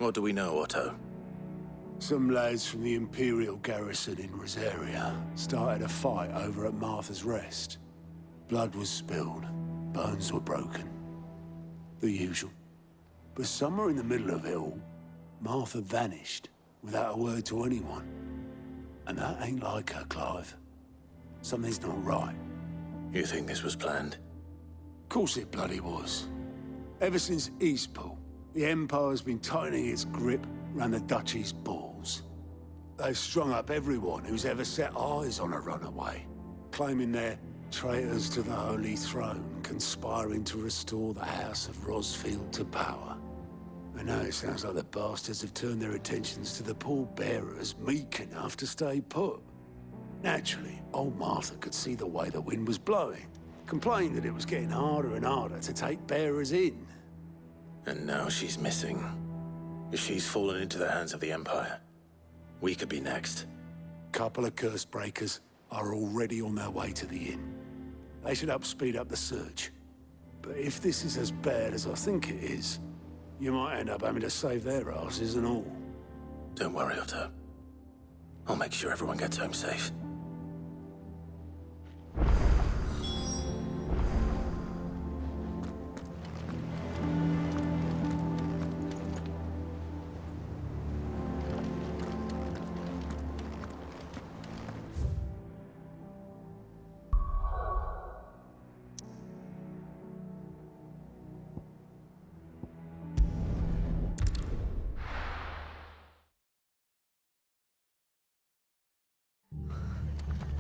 What do we know, Otto? Some lads from the Imperial garrison in Rosaria started a fight over at Martha's Rest. Blood was spilled, bones were broken. The usual. But somewhere in the middle of it all, Martha vanished without a word to anyone. And that ain't like her, Clive. Something's not right. You think this was planned? Of course it bloody was. Ever since Eastpool, the Empire's been tightening its grip around the Duchy's balls. They've strung up everyone who's ever set eyes on a runaway, claiming they're traitors to the Holy Throne, conspiring to restore the House of Rosfield to power. And now it sounds like the bastards have turned their attentions to the pallbearers meek enough to stay put. Naturally, old Martha could see the way the wind was blowing, complained that it was getting harder and harder to take bearers in. And now she's missing. If she's fallen into the hands of the Empire, we could be next. Couple of curse breakers are already on their way to the inn. They should help speed up the search. But if this is as bad as I think it is, you might end up having to save their asses and all. Don't worry, Otto. I'll make sure everyone gets home safe.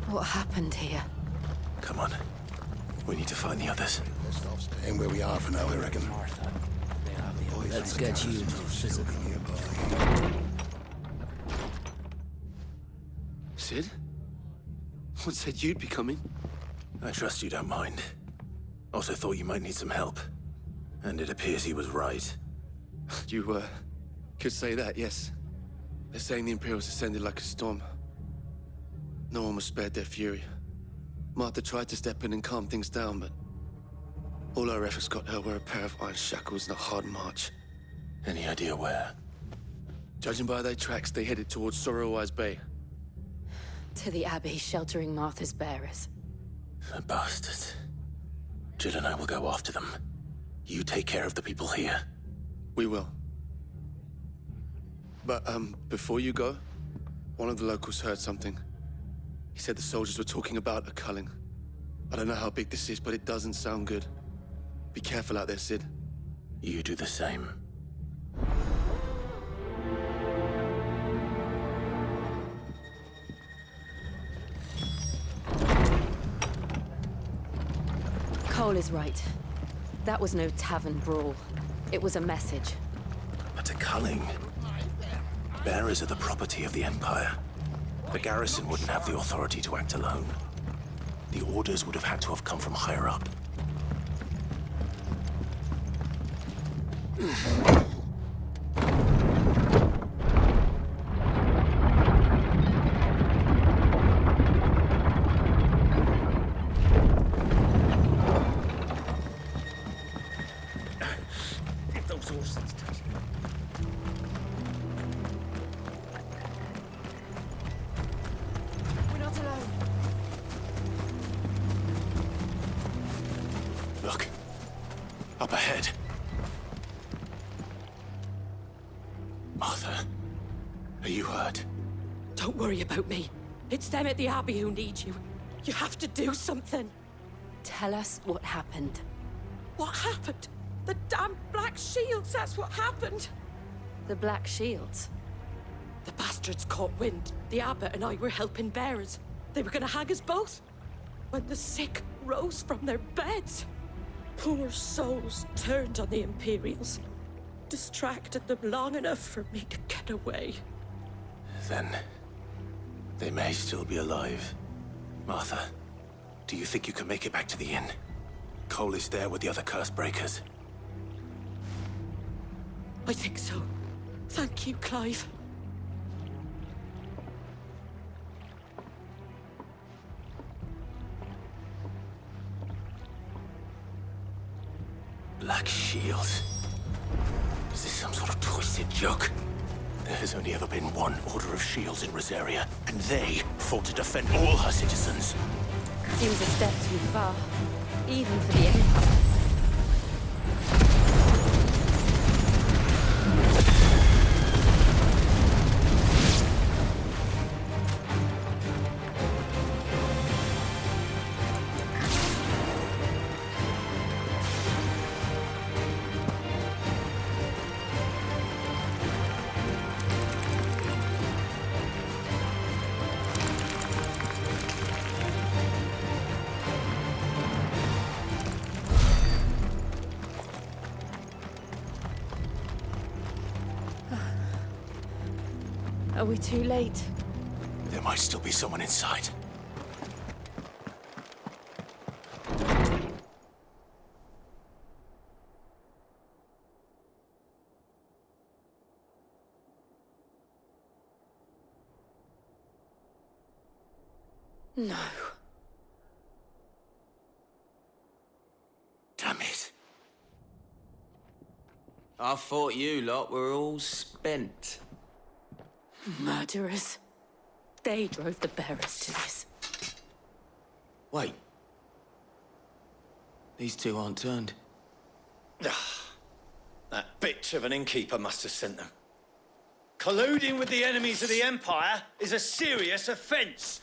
What happened here? Come on. We need to find the others. Best off staying where we are for now, I reckon. Let's get you to physical. Sid? What said you'd be coming? I trust you don't mind. Also thought you might need some help. And it appears he was right. You, could say that, yes. They're saying the Imperials ascended like a storm. No one was spared their fury. Martha tried to step in and calm things down, but all our efforts got her were a pair of iron shackles and a hard march. Any idea where? Judging by their tracks, they headed towards Sorrowwise Bay. To the Abbey sheltering Martha's bearers. The bastards. Jill and I will go after them. You take care of the people here. We will. But, before you go, one of the locals heard something. He said the soldiers were talking about a culling. I don't know how big this is, but it doesn't sound good. Be careful out there, Sid. You do the same. Cole is right. That was no tavern brawl. It was a message. But a culling. Bearers are the property of the Empire. The garrison wouldn't have the authority to act alone. The orders would have had to have come from higher up. Those horses touch. We're not alone. Look. Up ahead. Martha, are you hurt? Don't worry about me. It's them at the Abbey who need you. You have to do something. Tell us what happened. What happened? The damn Black Shields, that's what happened. The Black Shields. The bastards caught wind. The abbot and I were helping bearers. They were gonna hang us both. When the sick rose from their beds. Poor souls turned on the Imperials. Distracted them long enough for me to get away. Then, they may still be alive. Martha, do you think you can make it back to the inn? Cole is there with the other curse breakers. I think so. Thank you, Clive. Black Shield. Is this some sort of twisted accursed joke. There has only ever been one Order of Shields in Rosaria, and they fought to defend all her citizens. Seems a step too far, even for the Empire. Are we too late? There might still be someone inside. No. Damn it. I thought you lot were all spent. Murderers. They drove the bearers to this. Wait. These two aren't turned. That bitch of an innkeeper must have sent them. Colluding with the enemies of the Empire is a serious offense.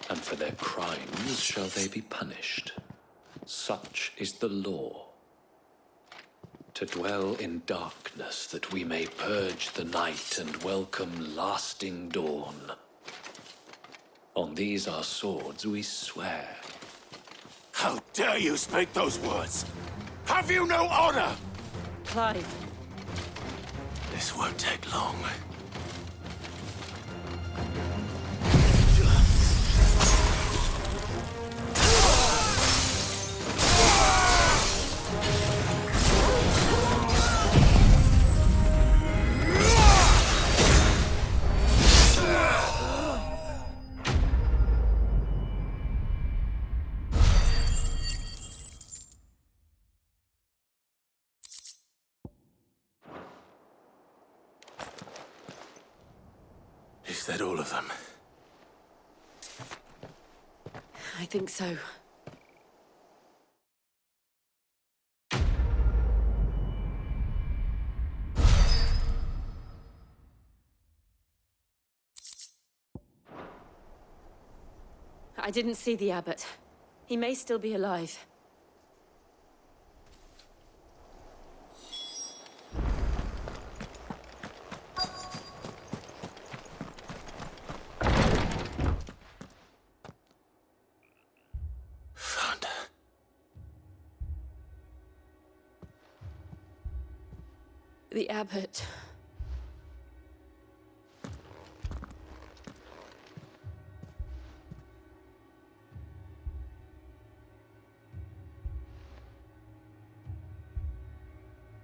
And for their crimes shall they be punished. Such is the law. To dwell in darkness that we may purge the night and welcome lasting dawn. On these our swords we swear. How dare you speak those words? Have you no honor? Clive. This won't take long. Is that all of them? I think so. I didn't see the abbot. He may still be alive. Found her. The abbot.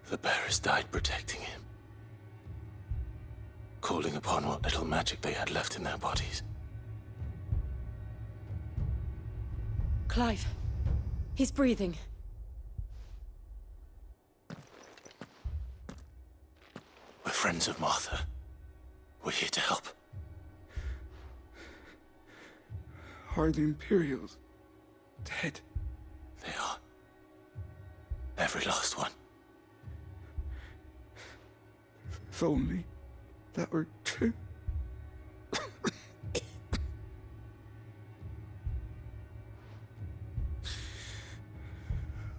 The bearers died protecting him. Calling upon what little magic they had left in their bodies. Clive. He's breathing. We're friends of Martha. We're here to help. Are the Imperials dead? They are. Every last one. If only that were true.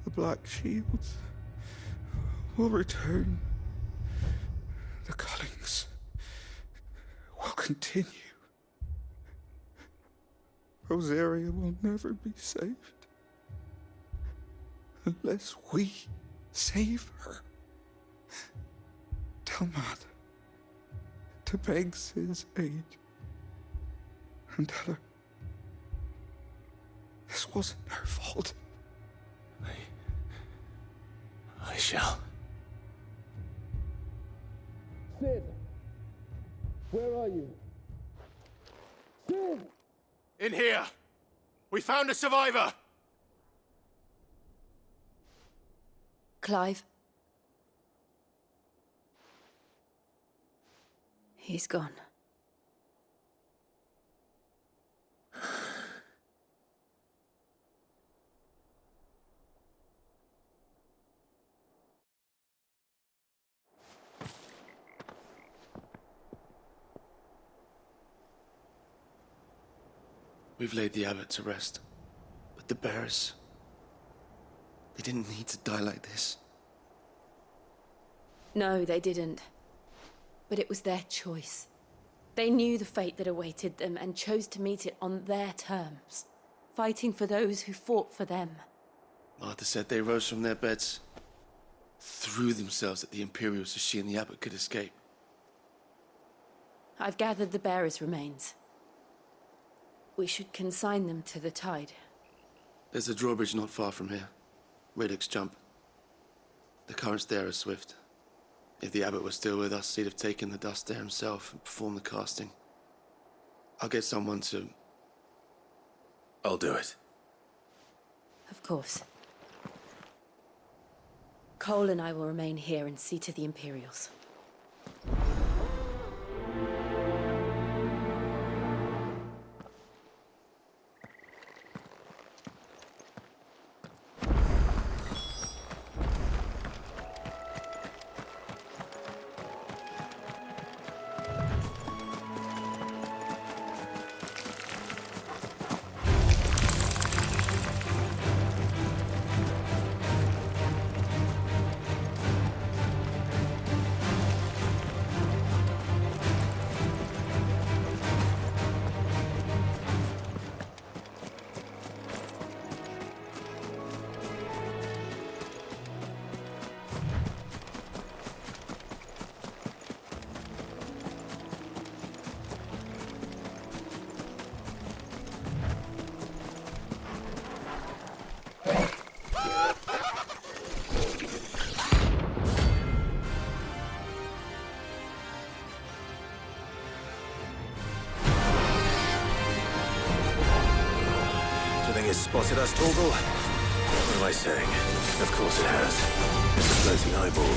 The Black Shields will return. The Cullings will continue. Rosaria will never be saved unless we save her. Tell Matt to beg Sid's aid and tell her this wasn't her fault. I shall. Sid, where are you? Sid! In here! We found a survivor! Clive. He's gone. We've laid the abbot to rest. But the bearers... they didn't need to die like this. No, they didn't. But it was their choice. They knew the fate that awaited them and chose to meet it on their terms, fighting for those who fought for them. Martha said they rose from their beds, threw themselves at the Imperials so she and the abbot could escape. I've gathered the bearers' remains. We should consign them to the tide. There's a drawbridge not far from here. Riddick's Jump. The currents there are swift. If the abbot was still with us, he'd have taken the dust there himself and performed the casting. I'll get someone to... I'll do it. Of course. Cole and I will remain here and see to the Imperials. It's spotted us, Torgal. What am I saying? Of course it has. It's a floating eyeball.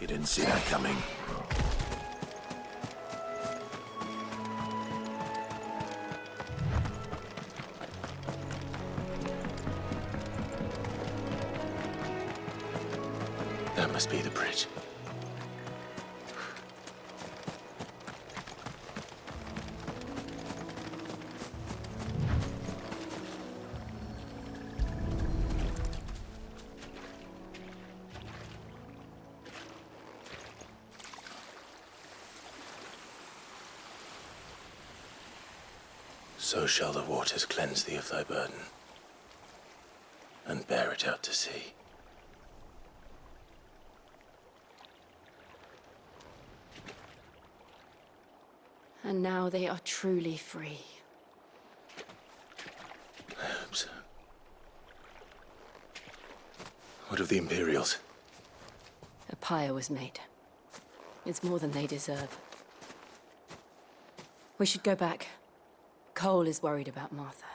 You didn't see that coming. That must be the bridge. So shall the waters cleanse thee of thy burden, and bear it out to sea. And now they are truly free. I hope so. What of the Imperials? A pyre was made. It's more than they deserve. We should go back. Cole is worried about Martha.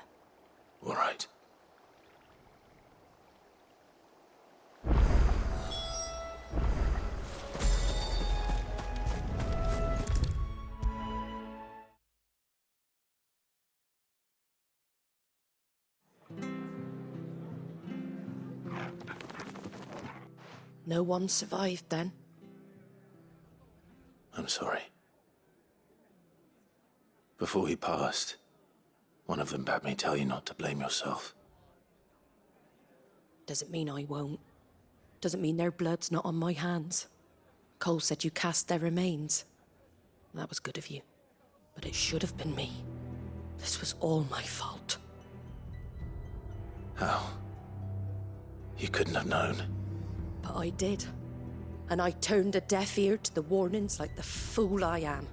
All right. No one survived then. I'm sorry. Before he passed, one of them bade me tell you not to blame yourself. Doesn't mean I won't. Doesn't mean their blood's not on my hands. Cole said you cast their remains. That was good of you. But it should have been me. This was all my fault. How? You couldn't have known. But I did. And I turned a deaf ear to the warnings like the fool I am.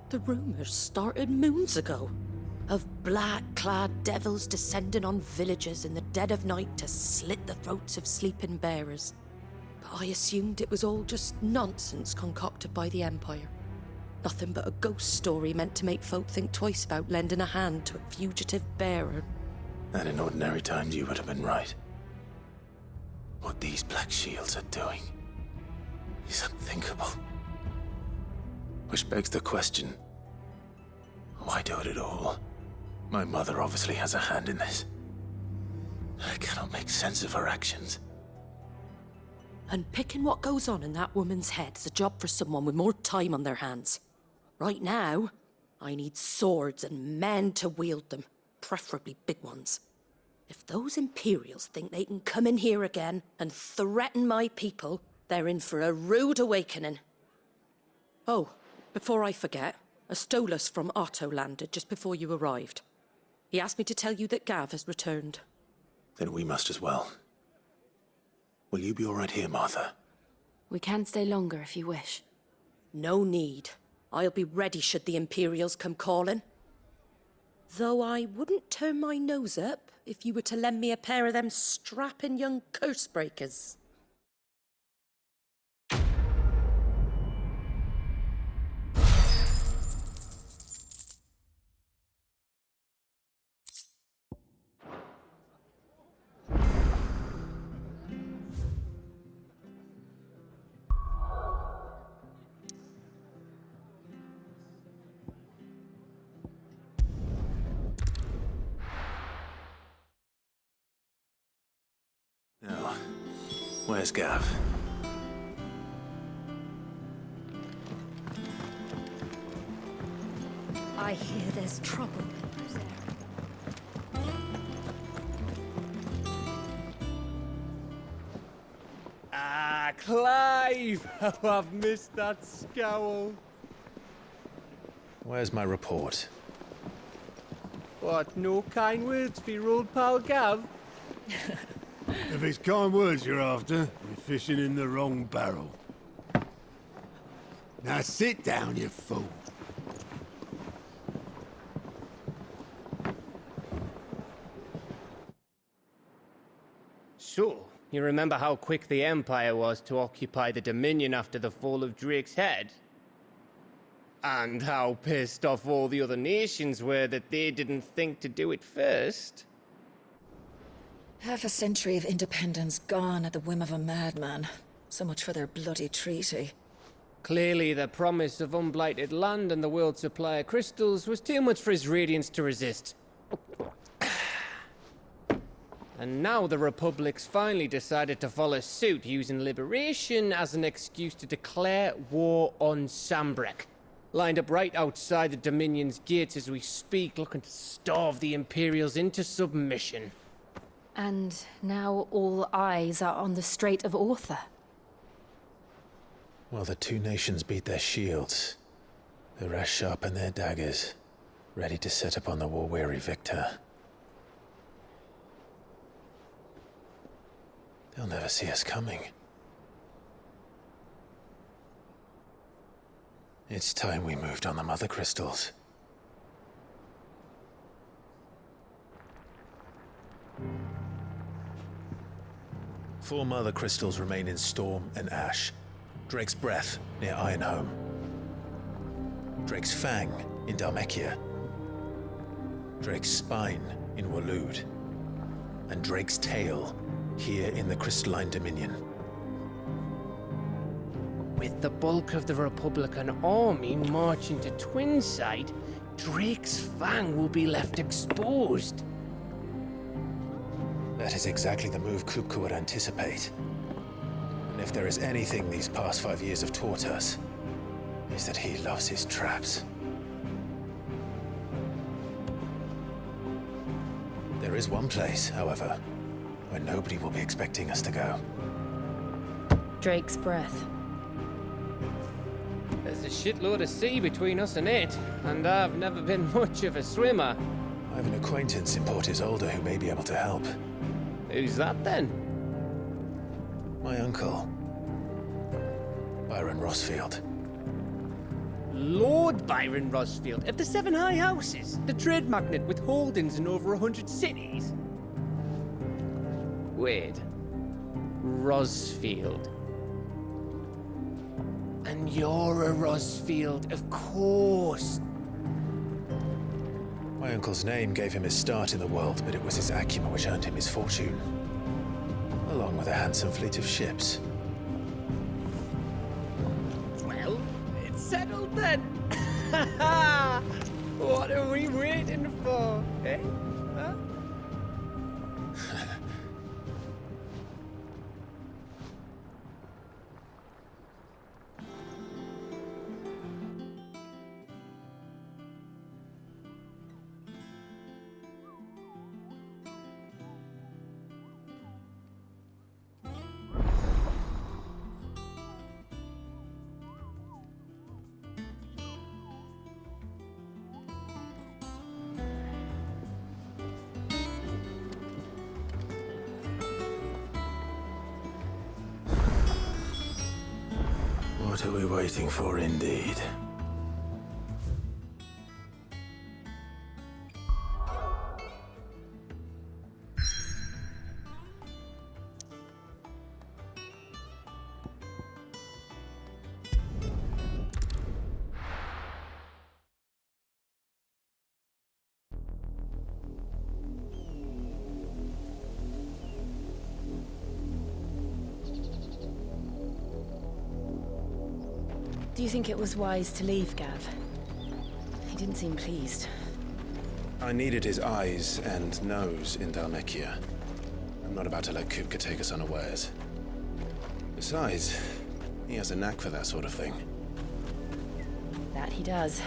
The rumors started moons ago. Of black-clad devils descending on villages in the dead of night to slit the throats of sleeping bearers. But I assumed it was all just nonsense concocted by the Empire. Nothing but a ghost story meant to make folk think twice about lending a hand to a fugitive bearer. And in ordinary times you would have been right. What these Black Shields are doing is unthinkable. Which begs the question, why do it at all? My mother obviously has a hand in this. I cannot make sense of her actions. And picking what goes on in that woman's head is a job for someone with more time on their hands. Right now, I need swords and men to wield them, preferably big ones. If those Imperials think they can come in here again and threaten my people, they're in for a rude awakening. Oh, before I forget, a Stolas from Otto landed just before you arrived. He asked me to tell you that Gav has returned. Then we must as well. Will you be all right here, Martha? We can stay longer if you wish. No need. I'll be ready should the Imperials come calling. Though I wouldn't turn my nose up if you were to lend me a pair of them strapping young curse breakers. Now, where's Gav? I hear there's trouble. Ah, Clive! Oh, I've missed that scowl. Where's my report? What, no kind words for your old pal Gav? If it's kind words you're after, we're fishing in the wrong barrel. Now sit down, you fool. So, you remember how quick the Empire was to occupy the Dominion after the fall of Drake's head? And how pissed off all the other nations were that they didn't think to do it first? Half a century of independence gone at the whim of a madman. So much for their bloody treaty. Clearly, the promise of unblighted land and the world's supply of crystals was too much for his radiance to resist. And now the Republic's finally decided to follow suit, using liberation as an excuse to declare war on Sambrek. Lined up right outside the Dominion's gates as we speak, looking to starve the Imperials into submission. And now all eyes are on the Strait of Author. Well, the two nations beat their shields. The rest sharpen their daggers, ready to set upon the war-weary victor. They'll never see us coming. It's time we moved on the Mother Crystals. Four Mother Crystals remain in Storm and Ash. Drake's Breath near Ironhome. Drake's Fang in Dhalmekia. Drake's Spine in Waloed. And Drake's Tail here in the Crystalline Dominion. With the bulk of the Republican army marching to Twinside, Drake's Fang will be left exposed. That is exactly the move Kupka would anticipate. And if there is anything these past 5 years have taught us, is that he loves his traps. There is one place, however, where nobody will be expecting us to go. Drake's breath. There's a shitload of sea between us and it, and I've never been much of a swimmer. I have an acquaintance in Port Isolde who may be able to help. Who's that then? My uncle, Byron Rosfield. Lord Byron Rosfield of the Seven High Houses, the trade magnate with holdings in over 100 cities. Wait, Rosfield. And you're a Rosfield, of course. My uncle's name gave him his start in the world, but it was his acumen which earned him his fortune, along with a handsome fleet of ships. Well, it's settled then. What are we waiting for, eh? Huh? What are we waiting for, indeed? Do you think it was wise to leave, Gav? He didn't seem pleased. I needed his eyes and nose in Dhalmekia. I'm not about to let Kupka take us unawares. Besides, he has a knack for that sort of thing. That he does.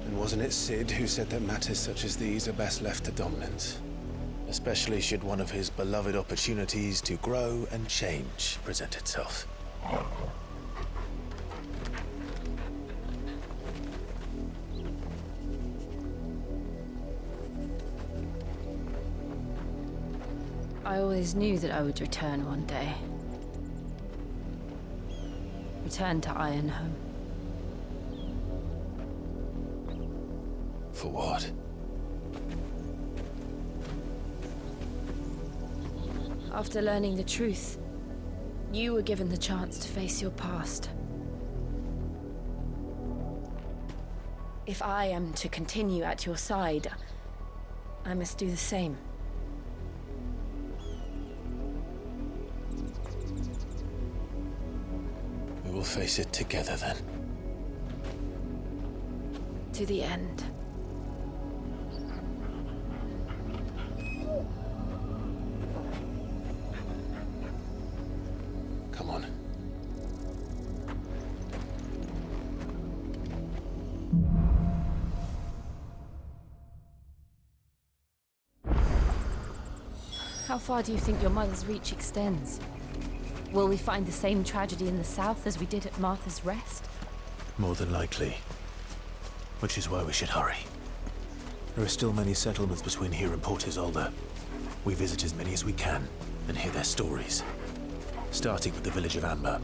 And wasn't it Sid who said that matters such as these are best left to dominance? Especially should one of his beloved opportunities to grow and change present itself. I always knew that I would return one day. Return to Ironhome. For what? After learning the truth, you were given the chance to face your past. If I am to continue at your side, I must do the same. We will face it together, then. To the end. Come on. How far do you think your mother's reach extends? Will we find the same tragedy in the south as we did at Martha's Rest? More than likely. Which is why we should hurry. There are still many settlements between here and Port Isolde. We visit as many as we can and hear their stories. Starting with the village of Amber.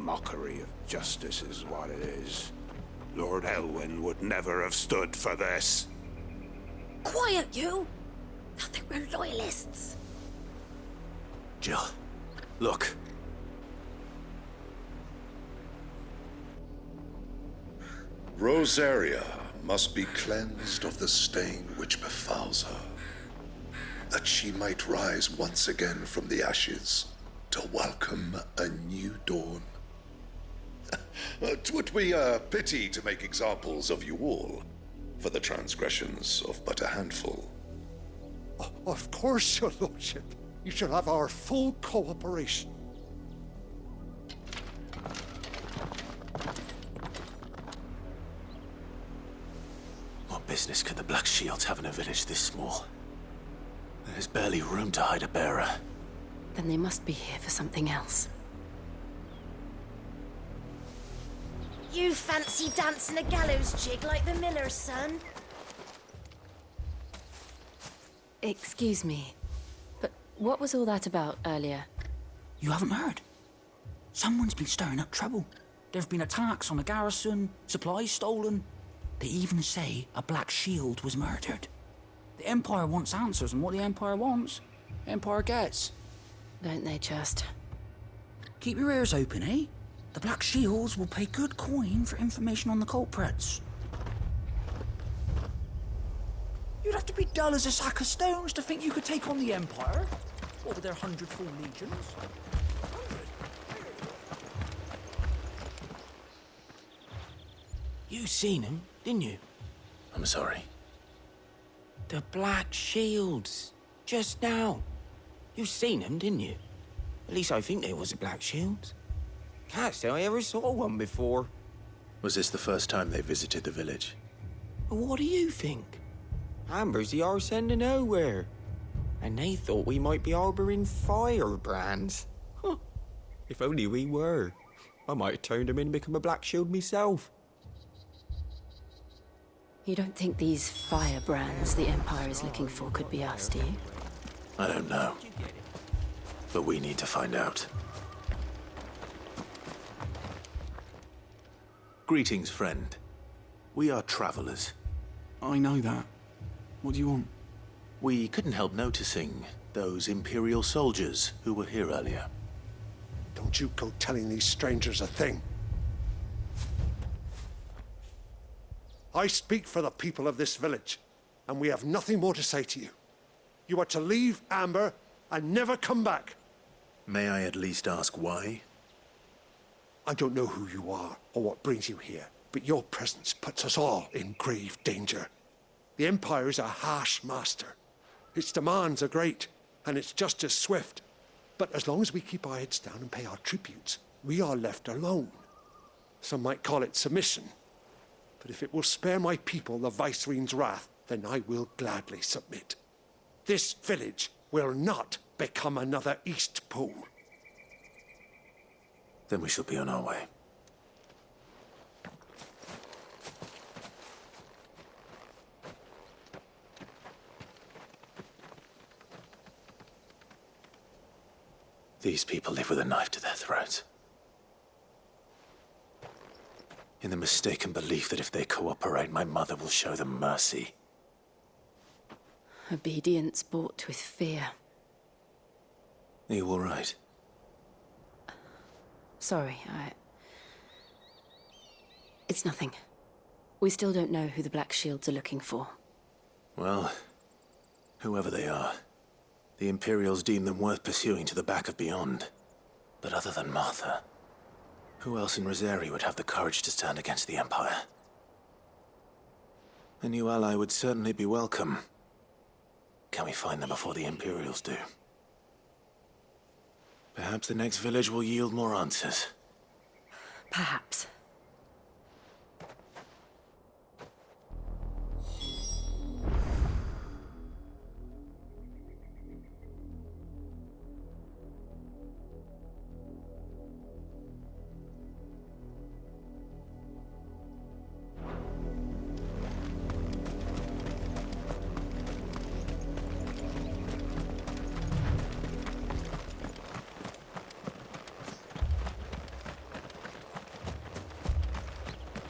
Mockery of justice is what it is. Lord Elwyn would never have stood for this. Quiet, you! Thought they were loyalists. Jill, look. Rosaria must be cleansed of the stain which befouls her. that she might rise once again from the ashes to welcome a new dawn. 'Twould be a pity to make examples of you all for the transgressions of but a handful. Of course, your lordship. You shall have our full cooperation. What business could the Black Shields have in a village this small? There's barely room to hide a bearer. Then they must be here for something else. You fancy dancing a gallows jig like the miller's son? Excuse me, but what was all that about earlier? You haven't heard? Someone's been stirring up trouble. There've been attacks on the garrison, supplies stolen. They even say a Black Shield was murdered. The Empire wants answers, and what the Empire wants, Empire gets. Don't they just? Keep your ears open, eh? The Black Shields will pay good coin for information on the culprits. You'd have to be dull as a sack of stones to think you could take on the Empire. What with their 100 full legions? You seen him, didn't you? I'm sorry. The Black Shields. Just now. You seen him, didn't you? At least I think there was a Black Shield. Can't say I ever saw one before. Was this the first time they visited the village? What do you think? Amber's the arse end of nowhere. And they thought we might be harbouring firebrands. Huh. If only we were. I might have turned them in and become a Black Shield myself. You don't think these firebrands the Empire is looking for could be us, do you? I don't know. But we need to find out. Greetings, friend. We are travelers. I know that. What do you want? We couldn't help noticing those Imperial soldiers who were here earlier. Don't you go telling these strangers a thing. I speak for the people of this village, and we have nothing more to say to you. You are to leave Amber and never come back. May I at least ask why? I don't know who you are or what brings you here, but your presence puts us all in grave danger. The Empire is a harsh master. Its demands are great, and its justice swift. But as long as we keep our heads down and pay our tributes, we are left alone. Some might call it submission. But if it will spare my people the Viceroy's wrath, then I will gladly submit. This village will not become another East Pool. Then we shall be on our way. These people live with a knife to their throats. In the mistaken belief that if they cooperate, my mother will show them mercy. Obedience bought with fear. Are you all right? Sorry, It's nothing. We still don't know who the Black Shields are looking for. Well, whoever they are, the Imperials deem them worth pursuing to the back of beyond. But other than Martha, who else in Rosari would have the courage to stand against the Empire? A new ally would certainly be welcome. Can we find them before the Imperials do? Perhaps the next village will yield more answers. Perhaps.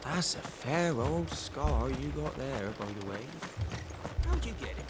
That's a fair old scar you got there, by the way. How'd you get it?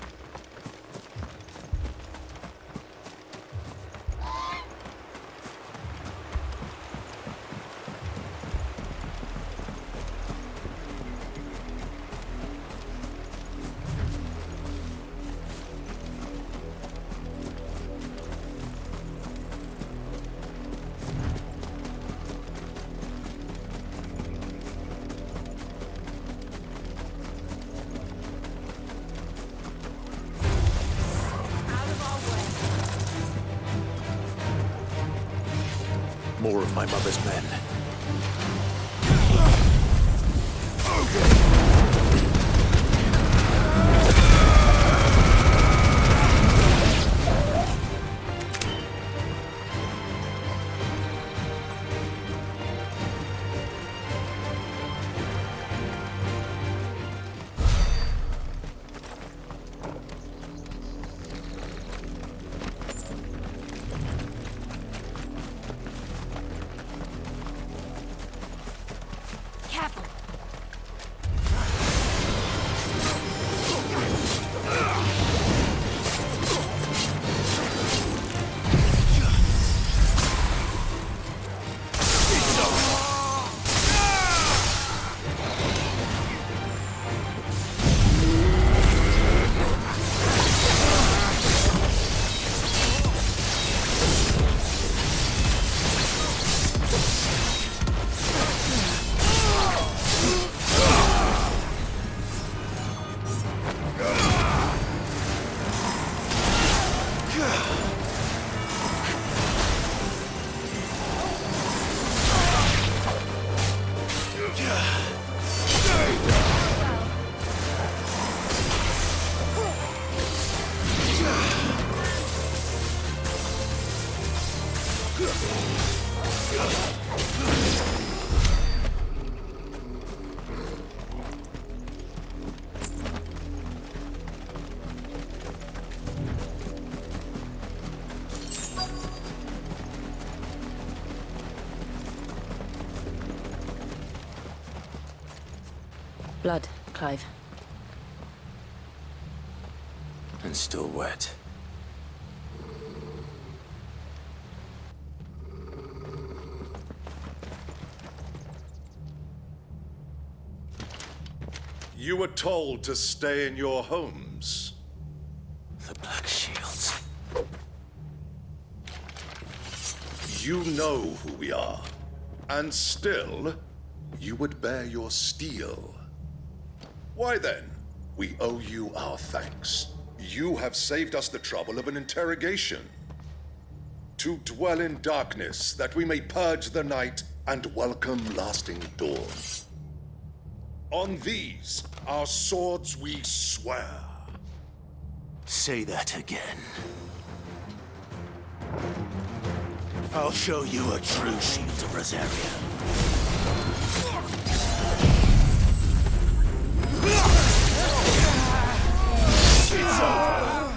more of my mother's men. Careful. Blood, Clive. And still wet. You were told to stay in your homes. The Black Shields. You know who we are. And still, you would bear your steel. Why then, we owe you our thanks. You have saved us the trouble of an interrogation. To dwell in darkness, that we may purge the night and welcome lasting dawn. On these, our swords we swear. Say that again. I'll show you a true shield of Rosaria. It's over.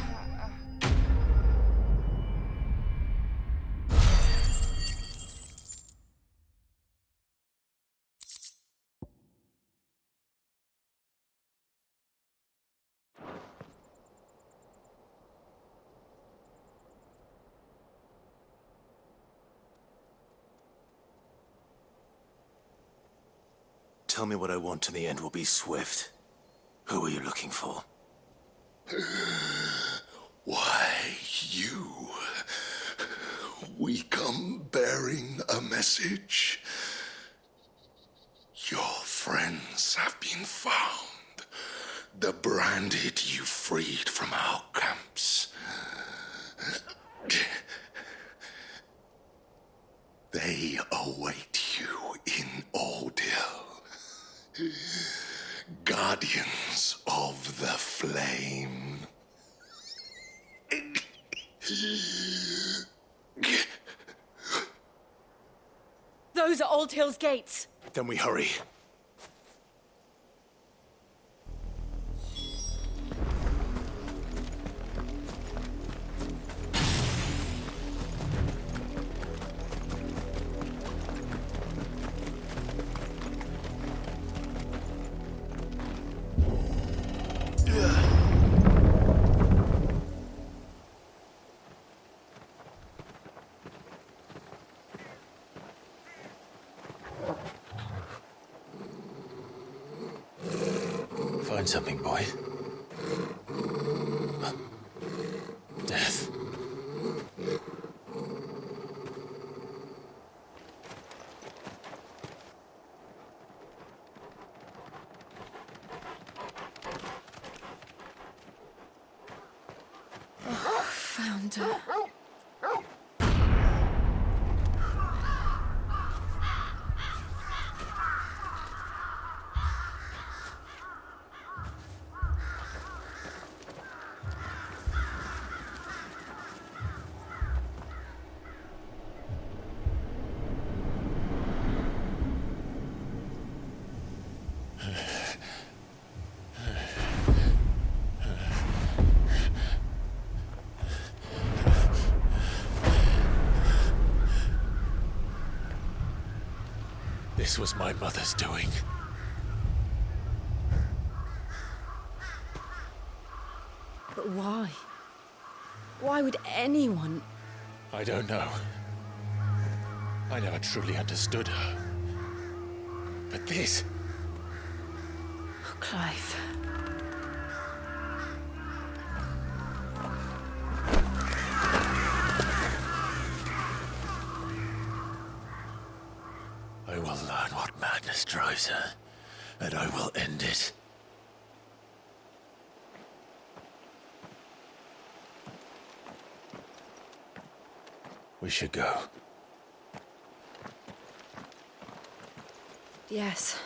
Tell me what I want and the end will be swift. Who are you looking for? Why, you. We come bearing a message. Your friends have been found. The branded you freed from our camps. They await you in Ordeal. Guardians of the Flame. Those are Old Hill's gates. Then we hurry. Find something, boy. Death. Found her. This was my mother's doing. But why? Why would anyone... I don't know. I never truly understood her. But this... Oh, Clive. I will learn what madness drives her, and I will end it. We should go. Yes.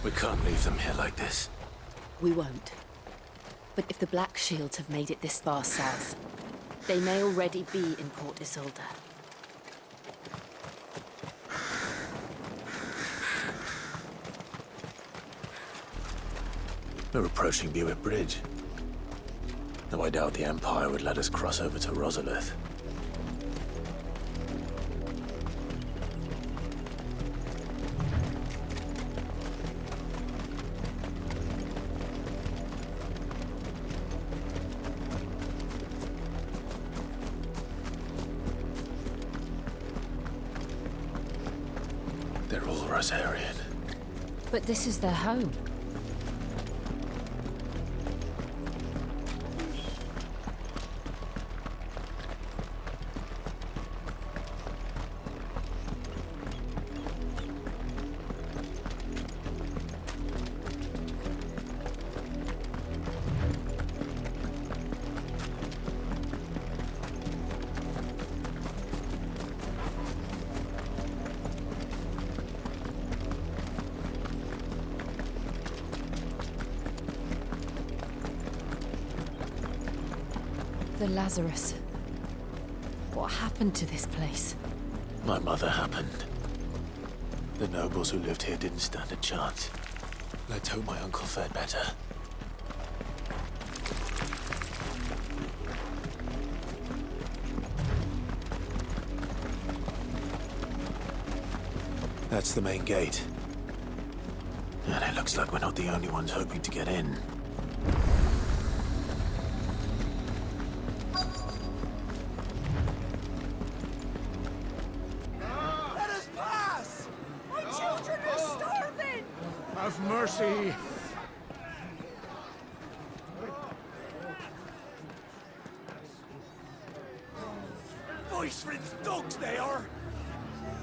We can't leave them here like this. We won't. But if the Black Shields have made it this far south, they may already be in Port Isolde. We're approaching Buick Bridge. Though I doubt the Empire would let us cross over to Rosalith. They're all Rosarian. But this is their home. The Lazarus. What happened to this place? My mother happened. The nobles who lived here didn't stand a chance. Let's hope my uncle fared better. That's the main gate. And it looks like we're not the only ones hoping to get in. Let us pass! My children are starving! Have mercy! Voice-rinsed dogs they are!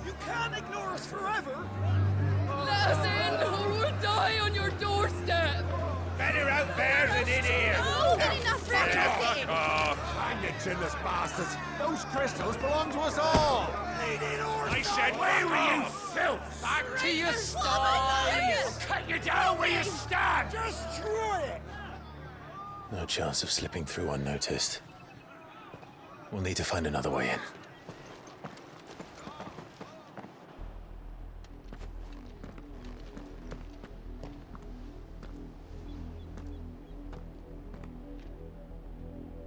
You can't ignore us forever! Let us in, or we'll die on your doorstep! Better out there than in here! Oh, good enough for everything! Hang you chinless bastards! Those crystals belong to us all! I said, where were you, filth? Back to your sties! Cut you down where you stand! Destroy it! No chance of slipping through unnoticed. We'll need to find another way in.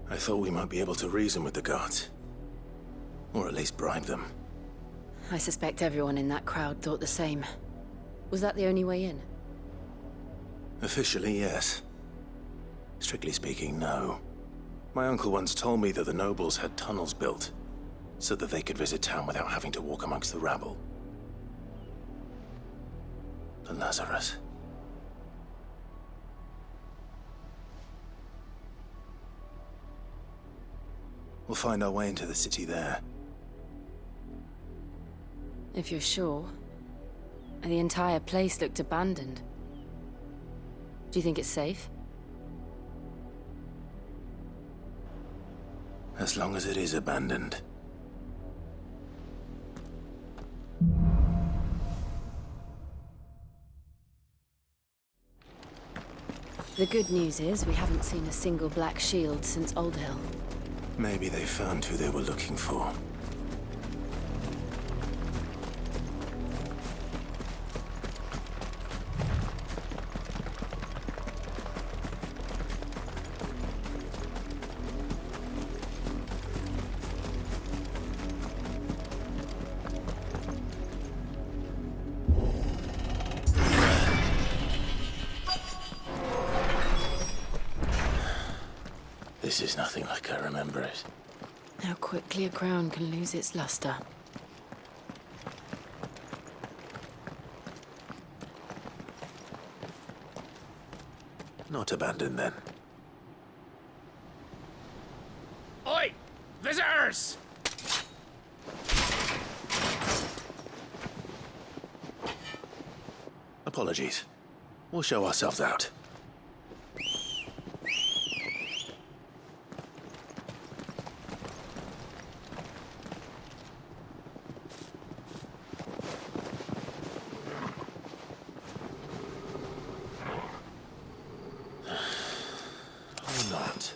I thought we might be able to reason with the guards. Or at least bribe them. I suspect everyone in that crowd thought the same. Was that the only way in? Officially, yes. Strictly speaking, no. My uncle once told me that the nobles had tunnels built, so that they could visit town without having to walk amongst the rabble. The Lazarus. We'll find our way into the city there. If you're sure. The entire place looked abandoned. Do you think it's safe? As long as it is abandoned. The good news is we haven't seen a single Black Shield since Old Hill. Maybe they found who they were looking for. This is nothing like I remember it. How quickly a crown can lose its luster. Not abandoned, then. Oi! Visitors! Apologies. We'll show ourselves out. Or not.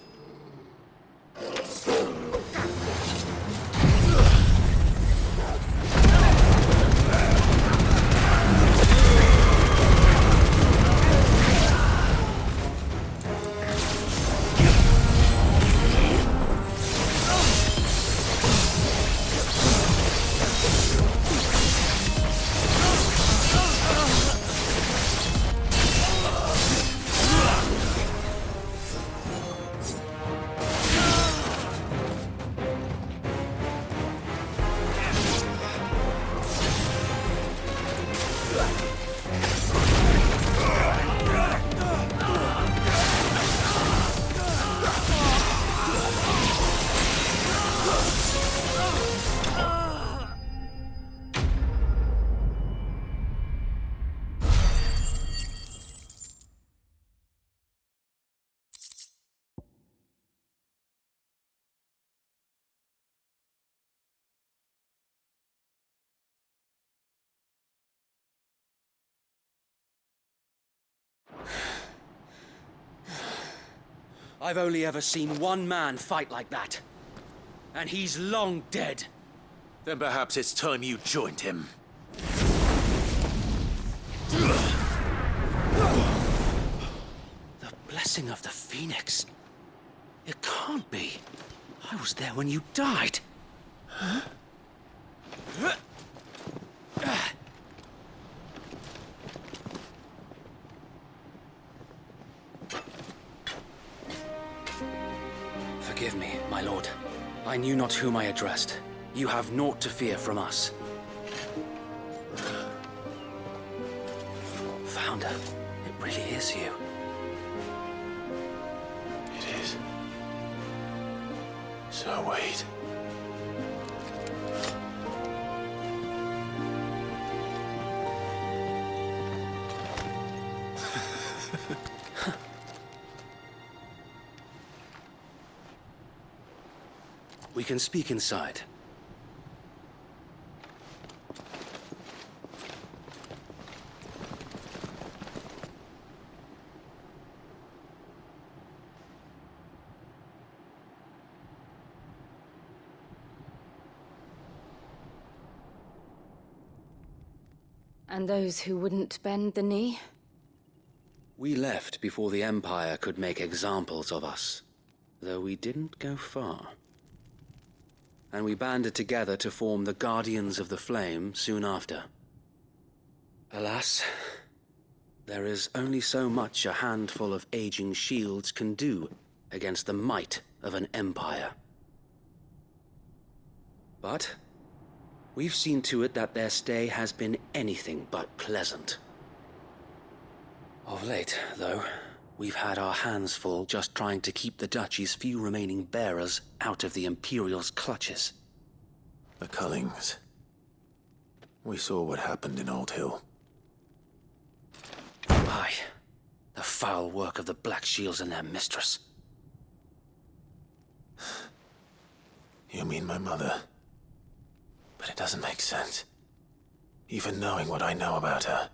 I've only ever seen one man fight like that. And he's long dead. Then perhaps it's time you joined him. The blessing of the Phoenix. It can't be. I was there when you died. Huh? Forgive me, my lord. I knew not whom I addressed. You have naught to fear from us. Founder, it really is you. It is. So wait. We can speak inside. And those who wouldn't bend the knee? We left before the Empire could make examples of us, though we didn't go far. And we banded together to form the Guardians of the Flame soon after. Alas, there is only so much a handful of aging shields can do against the might of an empire. But we've seen to it that their stay has been anything but pleasant. Of late, though, we've had our hands full just trying to keep the Duchy's few remaining bearers out of the Imperial's clutches. The Cullings. We saw what happened in Old Hill. Aye. The foul work of the Black Shields and their mistress. You mean my mother? But it doesn't make sense. Even knowing what I know about her.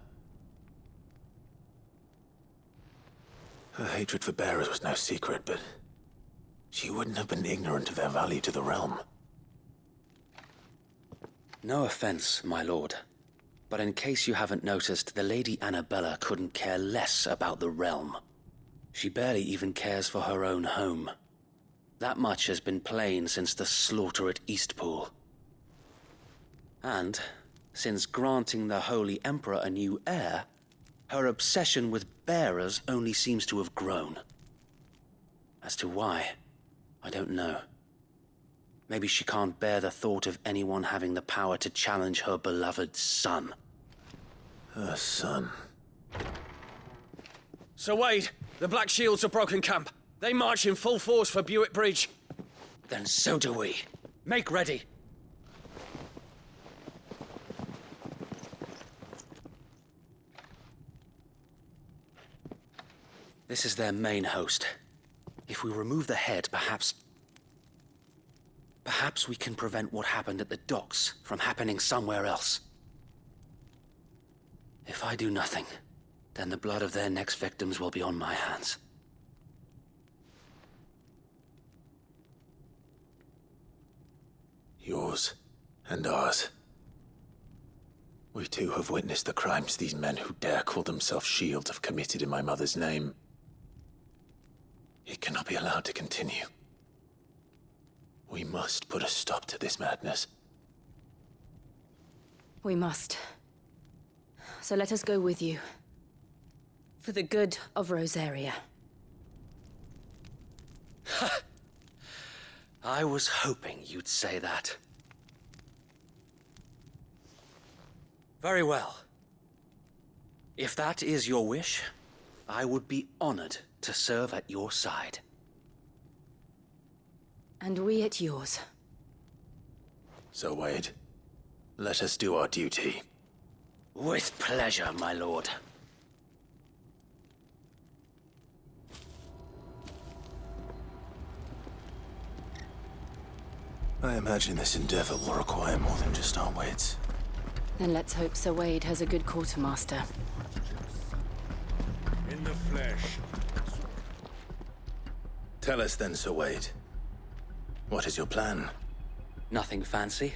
Her hatred for bearers was no secret, but she wouldn't have been ignorant of their value to the realm. No offense, my lord. But in case you haven't noticed, the Lady Annabella couldn't care less about the realm. She barely even cares for her own home. That much has been plain since the slaughter at Eastpool. And, since granting the Holy Emperor a new heir, her obsession with bearers only seems to have grown. As to why, I don't know. Maybe she can't bear the thought of anyone having the power to challenge her beloved son. Her son. Sir Wade, the Black Shields have broken camp. They march in full force for Buick Bridge. Then so do we. Make ready. This is their main host. If we remove the head, perhaps we can prevent what happened at the docks from happening somewhere else. If I do nothing, then the blood of their next victims will be on my hands. Yours and ours. We too have witnessed the crimes these men who dare call themselves Shields have committed in my mother's name. It cannot be allowed to continue. We must put a stop to this madness. We must. So let us go with you. For the good of Rosaria. I was hoping you'd say that. Very well. If that is your wish, I would be honored to serve at your side. And we at yours. So, Wade, let us do our duty. With pleasure, my lord. I imagine this endeavor will require more than just our wits. Then let's hope Sir Wade has a good quartermaster. In the flesh. Tell us then, Sir Wade. What is your plan? Nothing fancy.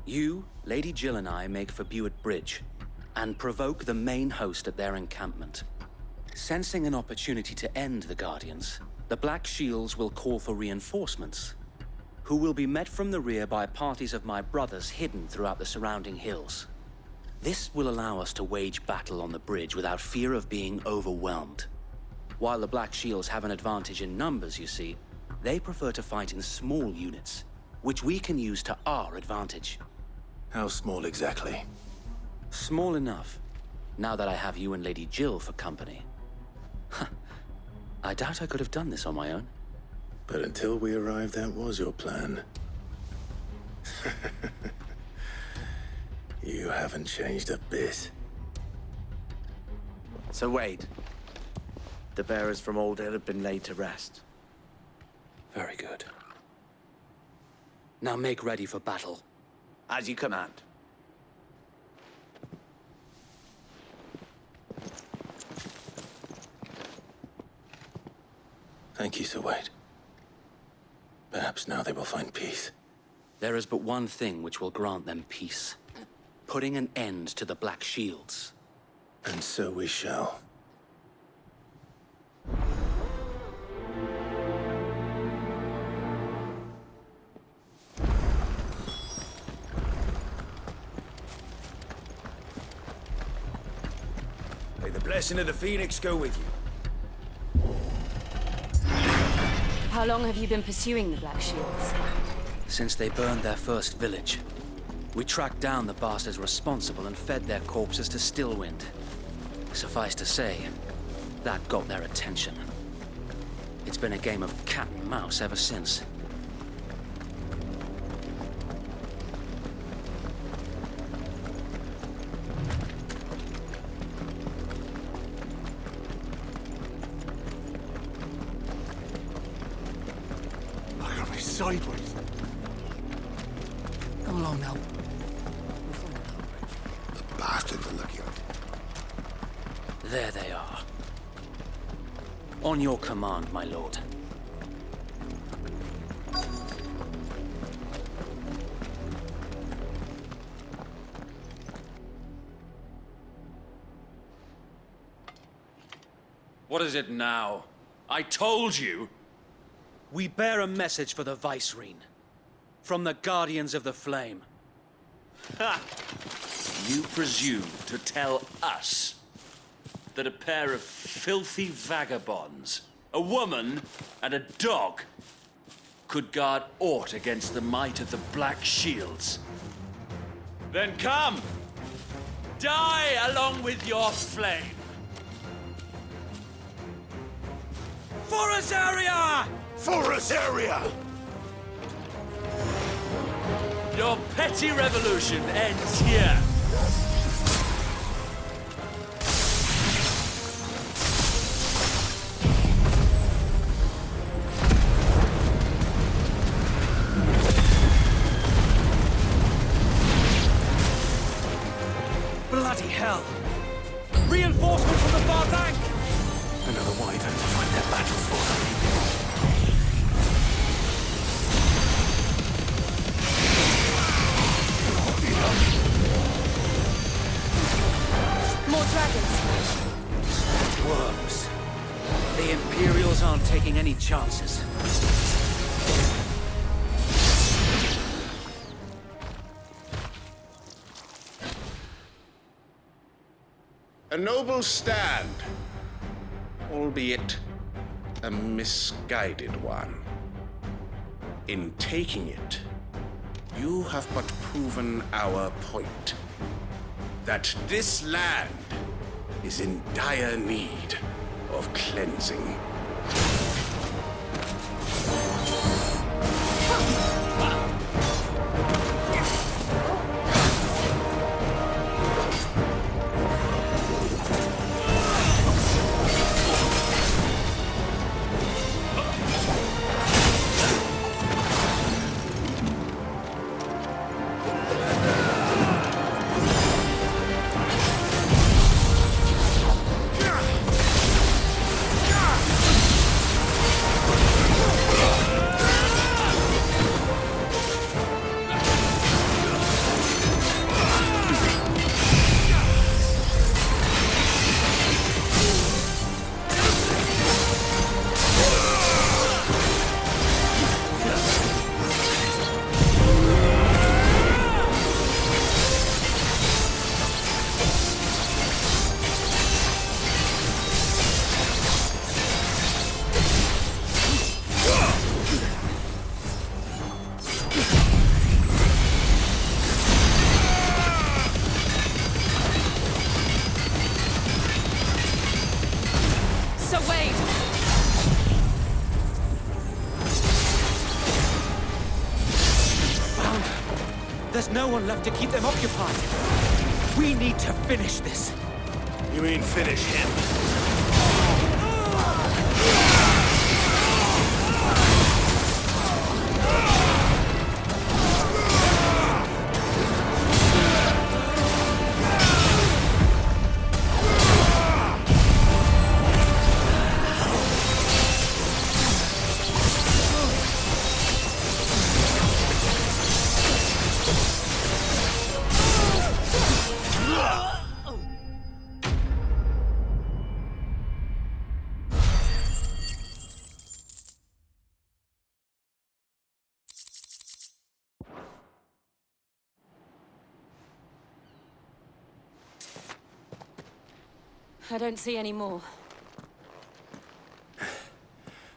You, Lady Jill and I make for Buick Bridge, and provoke the main host at their encampment. Sensing an opportunity to end the Guardians, the Black Shields will call for reinforcements, who will be met from the rear by parties of my brothers hidden throughout the surrounding hills. This will allow us to wage battle on the bridge without fear of being overwhelmed. While the Black Shields have an advantage in numbers, you see, they prefer to fight in small units, which we can use to our advantage. How small exactly? Small enough, now that I have you and Lady Jill for company. I doubt I could have done this on my own. But until we arrived, that was your plan. You haven't changed a bit. So Wade, the bearers from Old Hill have been laid to rest. Very good. Now make ready for battle. As you command. Thank you, Sir Wade. Perhaps now they will find peace. There is but one thing which will grant them peace. Putting an end to the Black Shields. And so we shall. May the blessing of the Phoenix go with you. How long have you been pursuing the Black Shields? Since they burned their first village. We tracked down the bastards responsible and fed their corpses to Stillwind. Suffice to say, that got their attention. It's been a game of cat and mouse ever since. Look at me sideways. Come along now. The bastards are looking at. There they are. On your command, my lord. What is it now? I told you! We bear a message for the Vicereine. From the Guardians of the Flame. Ha! You presume to tell us that a pair of filthy vagabonds, a woman and a dog, could guard aught against the might of the Black Shields. Then come! Die along with your flame! For Azaria! For Azaria! Your petty revolution ends here. Bloody hell! Reinforcements from the far bank! Another wyvern to fight their battles for them. More dragons. Worms. The Imperials aren't taking any chances. A noble stand, albeit a misguided one. In taking it, you have but proven our point. That this land is in dire need of cleansing. There's no one left to keep them occupied. We need to finish this. You mean finish him? I don't see any more.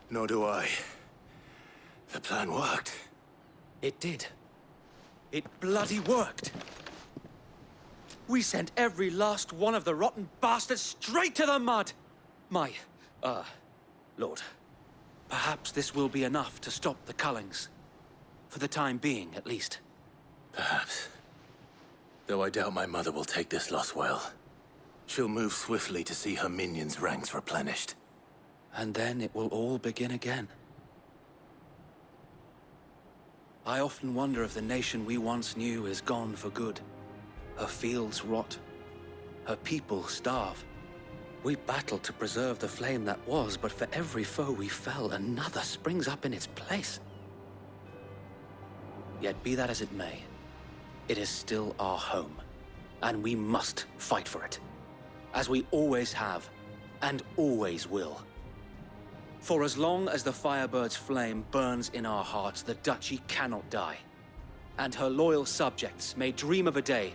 Nor do I. The plan worked. It did. It bloody worked. We sent every last one of the rotten bastards straight to the mud! Lord, perhaps this will be enough to stop the Cullings. For the time being, at least. Perhaps. Though I doubt my mother will take this loss well. She'll move swiftly to see her minions' ranks replenished. And then it will all begin again. I often wonder if the nation we once knew is gone for good. Her fields rot. Her people starve. We battled to preserve the flame that was, but for every foe we fell, another springs up in its place. Yet be that as it may, it is still our home, and we must fight for it. As we always have, and always will. For as long as the Firebird's flame burns in our hearts, the Duchy cannot die. And her loyal subjects may dream of a day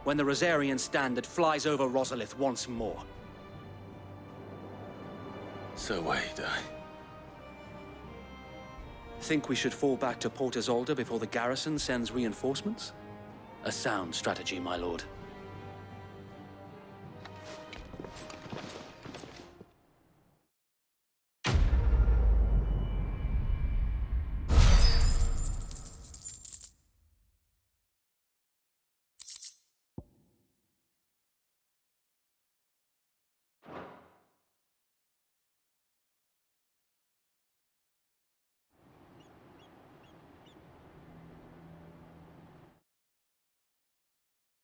when the Rosarian standard flies over Rosalith once more. So wait, Think we should fall back to Port Isolde before the garrison sends reinforcements? A sound strategy, my lord.